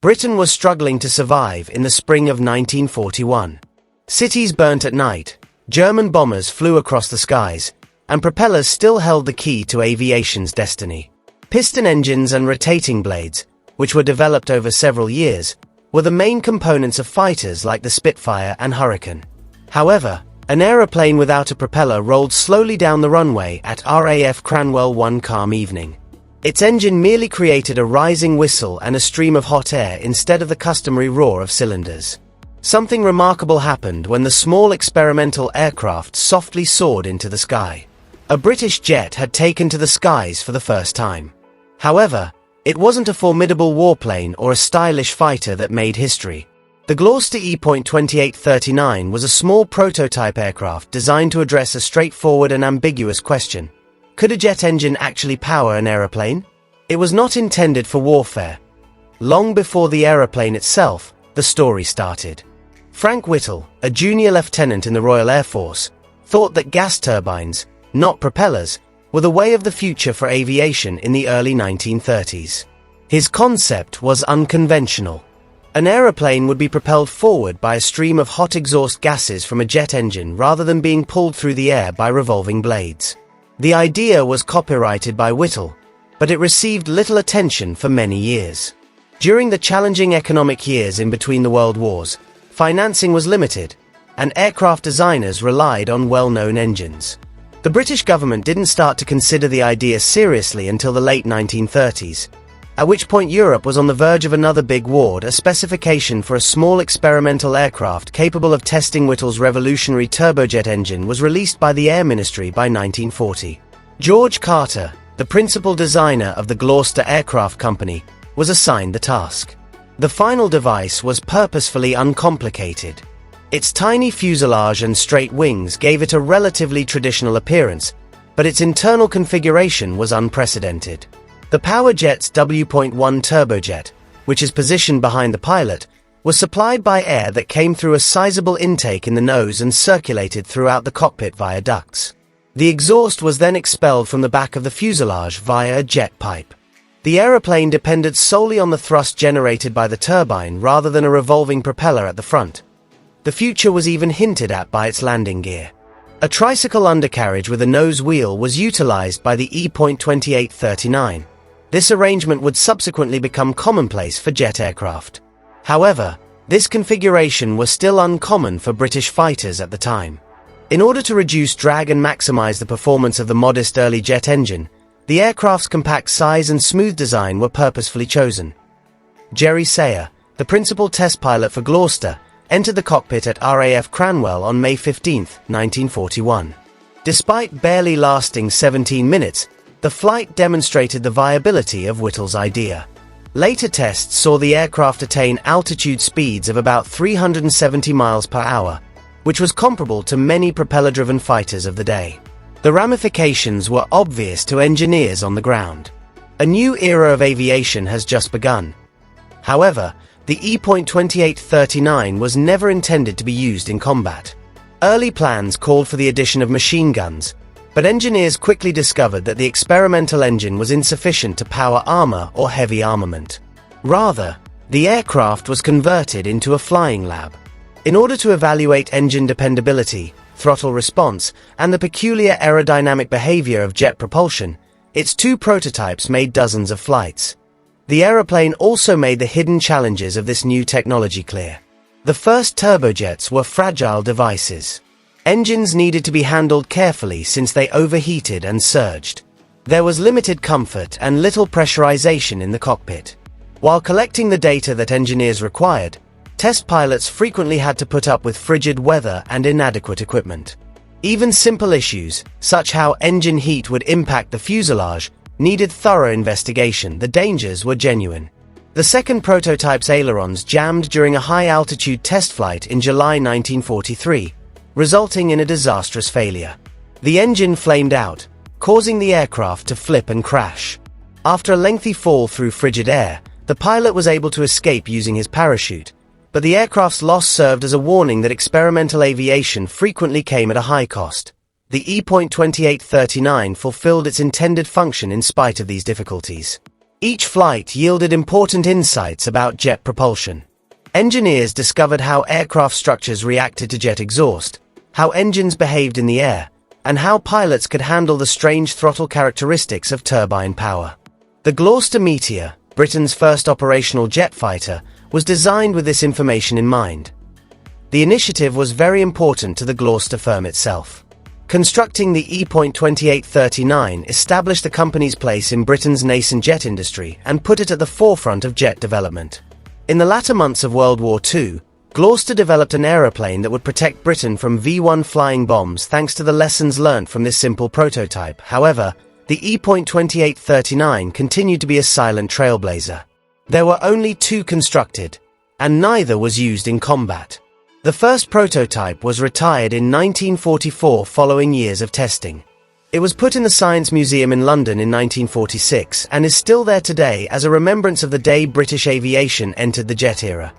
Britain was struggling to survive in the spring of 1941. Cities burnt at night, German bombers flew across the skies, and propellers still held the key to aviation's destiny. Piston engines and rotating blades, which were developed over several years, were the main components of fighters like the Spitfire and Hurricane. However, an aeroplane without a propeller rolled slowly down the runway at RAF Cranwell one calm evening. Its engine merely created a rising whistle and a stream of hot air instead of the customary roar of cylinders. Something remarkable happened when the small experimental aircraft softly soared into the sky. A British jet had taken to the skies for the first time. However, it wasn't a formidable warplane or a stylish fighter that made history. The Gloster E.28 was a small prototype aircraft designed to address a straightforward and ambiguous question. Could a jet engine actually power an aeroplane? It was not intended for warfare. Long before the aeroplane itself, the story started. Frank Whittle, a junior lieutenant in the Royal Air Force, thought that gas turbines, not propellers, were the way of the future for aviation in the early 1930s. His concept was unconventional. An aeroplane would be propelled forward by a stream of hot exhaust gases from a jet engine rather than being pulled through the air by revolving blades. The idea was copyrighted by Whittle, but it received little attention for many years. During the challenging economic years in between the world wars, financing was limited, and aircraft designers relied on well-known engines. The British government didn't start to consider the idea seriously until the late 1930s, at which point Europe was on the verge of another big war. A specification for a small experimental aircraft capable of testing Whittle's revolutionary turbojet engine was released by the Air Ministry by 1940. George Carter, the principal designer of the Gloster Aircraft Company, was assigned the task. The final device was purposefully uncomplicated. Its tiny fuselage and straight wings gave it a relatively traditional appearance, but its internal configuration was unprecedented. The Powerjet's W.1 turbojet, which is positioned behind the pilot, was supplied by air that came through a sizable intake in the nose and circulated throughout the cockpit via ducts. The exhaust was then expelled from the back of the fuselage via a jet pipe. The aeroplane depended solely on the thrust generated by the turbine rather than a revolving propeller at the front. The future was even hinted at by its landing gear. A tricycle undercarriage with a nose wheel was utilized by the E.28 This arrangement would subsequently become commonplace for jet aircraft. However, this configuration was still uncommon for British fighters at the time. In order to reduce drag and maximize the performance of the modest early jet engine, the aircraft's compact size and smooth design were purposefully chosen. Jerry Sayer, the principal test pilot for Gloster, entered the cockpit at RAF Cranwell on May 15, 1941. Despite barely lasting 17 minutes, the flight demonstrated the viability of Whittle's idea. Later tests saw the aircraft attain altitude speeds of about 370 miles per hour, which was comparable to many propeller-driven fighters of the day. The ramifications were obvious to engineers on the ground. A new era of aviation has just begun. However, the E.28 was never intended to be used in combat. Early plans called for the addition of machine guns, but engineers quickly discovered that the experimental engine was insufficient to power armor or heavy armament. Rather, the aircraft was converted into a flying lab. In order to evaluate engine dependability, throttle response, and the peculiar aerodynamic behavior of jet propulsion, its two prototypes made dozens of flights. The aeroplane also made the hidden challenges of this new technology clear. The first turbojets were fragile devices. Engines needed to be handled carefully since they overheated and surged. There was limited comfort and little pressurization in the cockpit. While collecting the data that engineers required, test pilots frequently had to put up with frigid weather and inadequate equipment. Even simple issues, such as how engine heat would impact the fuselage, needed thorough investigation. The dangers were genuine. The second prototype's ailerons jammed during a high-altitude test flight in July 1943, resulting in a disastrous failure. The engine flamed out, causing the aircraft to flip and crash. After a lengthy fall through frigid air, the pilot was able to escape using his parachute, but the aircraft's loss served as a warning that experimental aviation frequently came at a high cost. The E.28 fulfilled its intended function in spite of these difficulties. Each flight yielded important insights about jet propulsion. Engineers discovered how aircraft structures reacted to jet exhaust, how engines behaved in the air, and how pilots could handle the strange throttle characteristics of turbine power. The Gloster Meteor, Britain's first operational jet fighter, was designed with this information in mind. The initiative was very important to the Gloster firm itself. Constructing the E.2839 established the company's place in Britain's nascent jet industry and put it at the forefront of jet development. In the latter months of World War II, Gloster developed an aeroplane that would protect Britain from V-1 flying bombs thanks to the lessons learnt from this simple prototype. However, the E.2839 continued to be a silent trailblazer. There were only two constructed, and neither was used in combat. The first prototype was retired in 1944 following years of testing. It was put in the Science Museum in London in 1946 and is still there today as a remembrance of the day British aviation entered the jet era.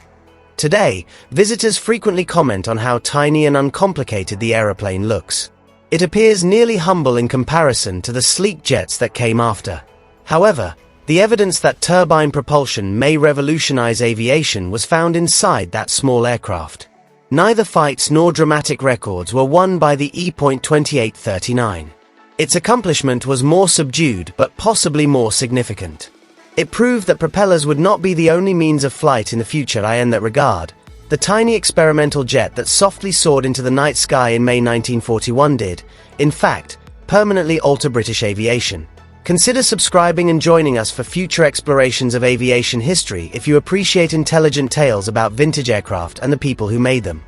Today, visitors frequently comment on how tiny and uncomplicated the aeroplane looks. It appears nearly humble in comparison to the sleek jets that came after. However, the evidence that turbine propulsion may revolutionize aviation was found inside that small aircraft. Neither fights nor dramatic records were won by the E.2839. Its accomplishment was more subdued but possibly more significant. It proved that propellers would not be the only means of flight in the future. In that regard, the tiny experimental jet that softly soared into the night sky in May 1941 did, in fact, permanently alter British aviation. Consider subscribing and joining us for future explorations of aviation history if you appreciate intelligent tales about vintage aircraft and the people who made them.